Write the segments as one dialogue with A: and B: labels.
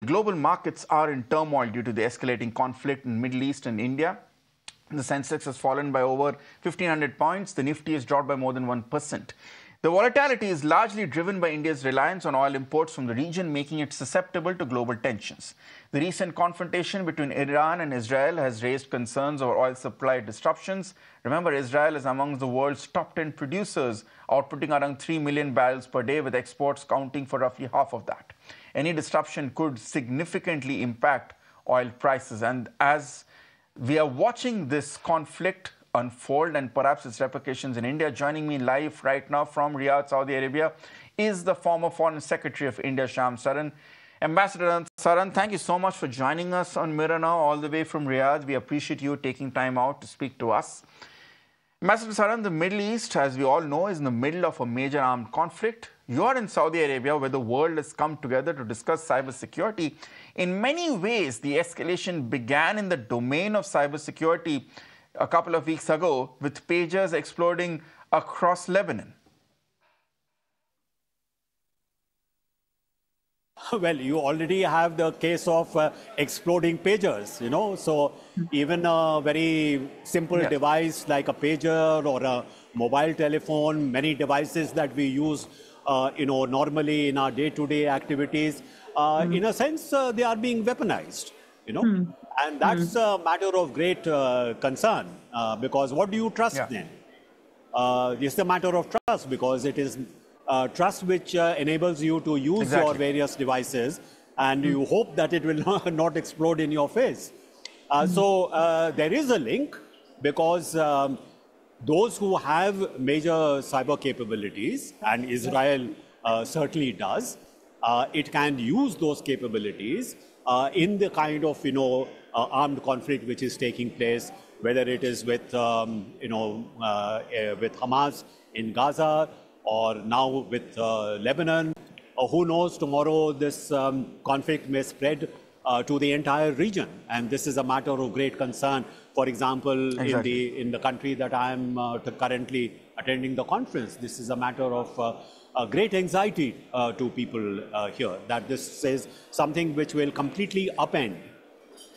A: global markets are in turmoil due to the escalating conflict in Middle East and India. The sensex has fallen by over 1,500 points. The Nifty has dropped by more than 1%. The volatility is largely driven by India's reliance on oil imports from the region, making it susceptible to global tensions. The recent confrontation between Iran and Israel has raised concerns over oil supply disruptions. Remember, Israel is among the world's top 10 producers, outputting around 3 million barrels per day, with exports counting for roughly half of that. Any disruption could significantly impact oil prices. And as we are watching this conflict unfold and perhaps its repercussions in India, joining me live right now from Riyadh, Saudi Arabia, is the former Foreign Secretary of India, Shyam Saran. Ambassador Saran, thank you so much for joining us on Mirror Now, all the way from Riyadh. We appreciate you taking time out to speak to us. Ambassador Saran, the Middle East, as we all know, is in the middle of a major armed conflict. You are in Saudi Arabia, where the world has come together to discuss cybersecurity. In many ways, the escalation began in the domain of cybersecurity a couple of weeks ago, with pagers exploding across Lebanon.
B: Well, you already have the case of exploding pagers, you know, so even a very simple device like a pager or a mobile telephone, many devices that we use, normally in our day-to-day activities, in a sense, they are being weaponized, you know. And that's a matter of great concern, because what do you trust then? It's a matter of trust, because it is trust which enables you to use your various devices, and you hope that it will not explode in your face. So there is a link, because those who have major cyber capabilities, and Israel certainly does, it can use those capabilities in the kind of, armed conflict which is taking place, whether it is with, with Hamas in Gaza, or now with Lebanon. Who knows, tomorrow this conflict may spread to the entire region. And this is a matter of great concern. For example, in the country that I am currently attending the conference, this is a matter of great anxiety to people here, that this is something which will completely upend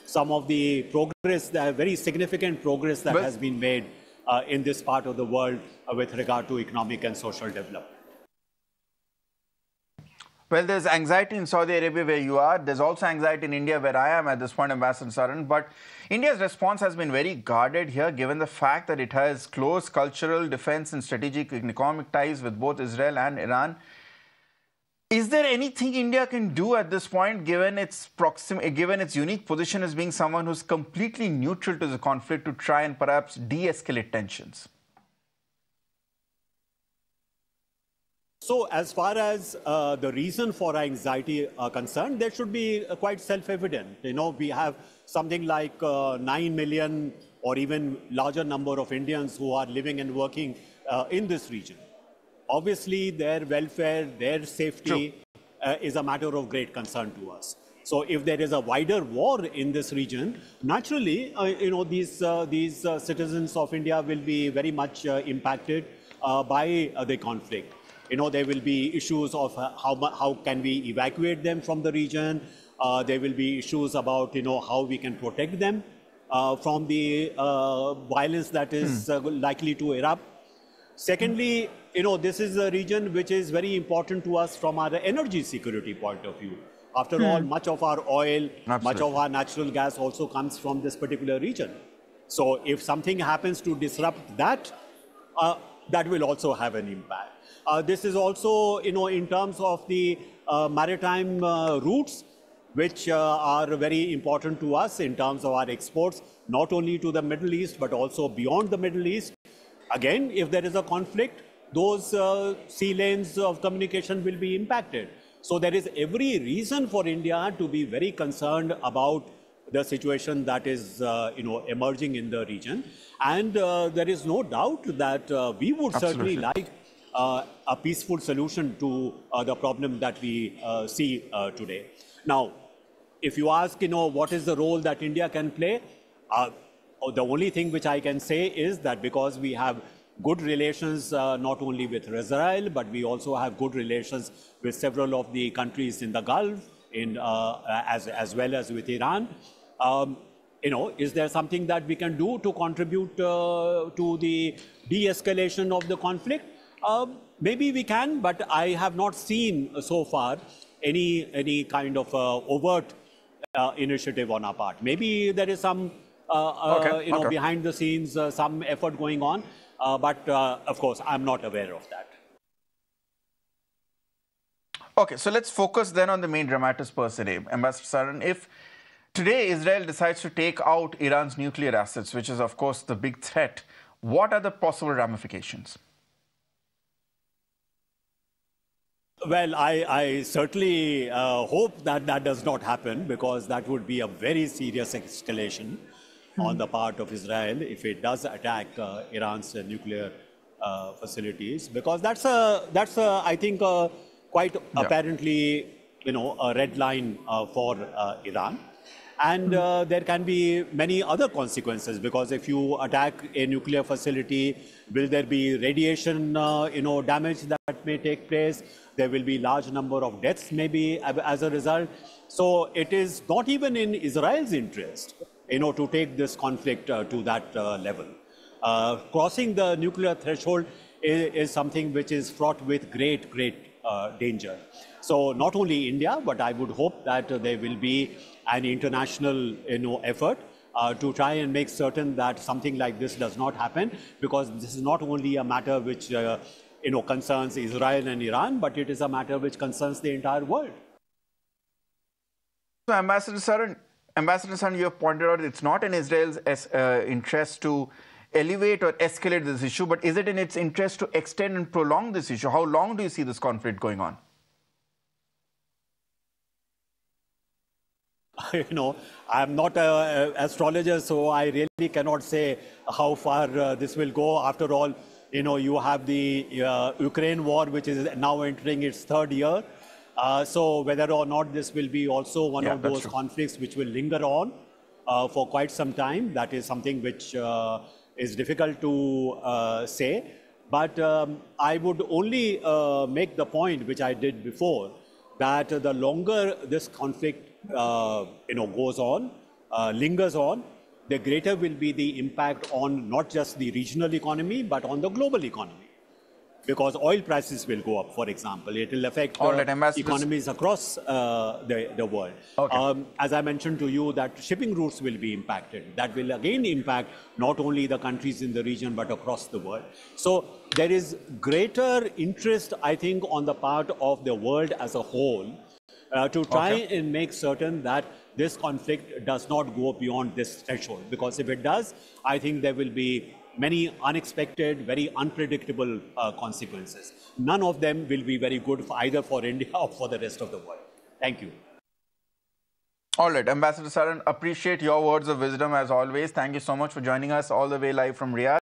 B: some of the progress, the very significant progress that has been made in this part of the world with regard to economic and social development.
A: Well, there's anxiety in Saudi Arabia where you are. There's also anxiety in India where I am at this point, Ambassador Saran. But India's response has been very guarded here, given the fact that it has close cultural, defense and strategic and economic ties with both Israel and Iran. Is there anything India can do at this point, given its unique position as being someone who's completely neutral to the conflict, to try and perhaps de-escalate tensions?
B: So as far as the reason for anxiety are concerned, there should be quite self-evident. We have something like 9 million or even larger number of Indians who are living and working in this region. Obviously, their welfare, their safety is a matter of great concern to us. So if there is a wider war in this region, naturally, these citizens of India will be very much impacted by the conflict. There will be issues of how can we evacuate them from the region. There will be issues about, how we can protect them from the violence that is likely to erupt. Secondly, this is a region which is very important to us from our energy security point of view. After all, much of our oil, much of our natural gas also comes from this particular region. So if something happens to disrupt that, that will also have an impact. This is also, in terms of the maritime routes, which are very important to us in terms of our exports, not only to the Middle East, but also beyond the Middle East. Again, if there is a conflict, those sea lanes of communication will be impacted. So there is every reason for India to be very concerned about the situation that is, emerging in the region. And there is no doubt that we would certainly like a peaceful solution to the problem that we see today. Now, if you ask, what is the role that India can play? The only thing which I can say is that because we have good relations not only with Israel, but we also have good relations with several of the countries in the Gulf, as well as with Iran. Is there something that we can do to contribute to the de-escalation of the conflict? Maybe we can, but I have not seen so far any kind of overt initiative on our part. Maybe there is some, behind the scenes, some effort going on, but of course, I'm not aware of that.
A: Okay, so let's focus then on the main dramatis personae. Ambassador Saran, if today Israel decides to take out Iran's nuclear assets, which is of course the big threat, what are the possible ramifications?
B: Well, I certainly hope that that does not happen, because that would be a very serious escalation on the part of Israel if it does attack Iran's nuclear facilities, because that's I think quite apparently a red line for Iran. And there can be many other consequences, because if you attack a nuclear facility, will there be radiation damage that may take place? There will be large number of deaths maybe as a result. So it is not even in Israel's interest to take this conflict to that level. Crossing the nuclear threshold is something which is fraught with great danger. So not only India, but I would hope that there will be an international effort to try and make certain that something like this does not happen, because this is not only a matter which concerns Israel and Iran, but it is a matter which concerns the entire world.
A: So Ambassador Saran, you have pointed out it's not in Israel's interest to elevate or escalate this issue, but is it in its interest to extend and prolong this issue? How long do you see this conflict going on?
B: I'm not an astrologer, so I really cannot say how far this will go. After all, you have the Ukraine war, which is now entering its third year. So whether or not this will be also one of those conflicts which will linger on for quite some time, that is something which is difficult to say. But I would only make the point, which I did before, that the longer this conflict goes on, lingers on, the greater will be the impact on not just the regional economy, but on the global economy. Because oil prices will go up, for example. It will affect economies across the world.
A: Okay.
B: As I mentioned to you, that shipping routes will be impacted. That will again impact not only the countries in the region, but across the world. So there is greater interest, I think, on the part of the world as a whole to try and make certain that this conflict does not go beyond this threshold. Because if it does, I think there will be many unexpected, very unpredictable consequences. None of them will be very good either for India or for the rest of the world. Thank you.
A: All right, Ambassador Saran, appreciate your words of wisdom as always. Thank you so much for joining us all the way live from Riyadh.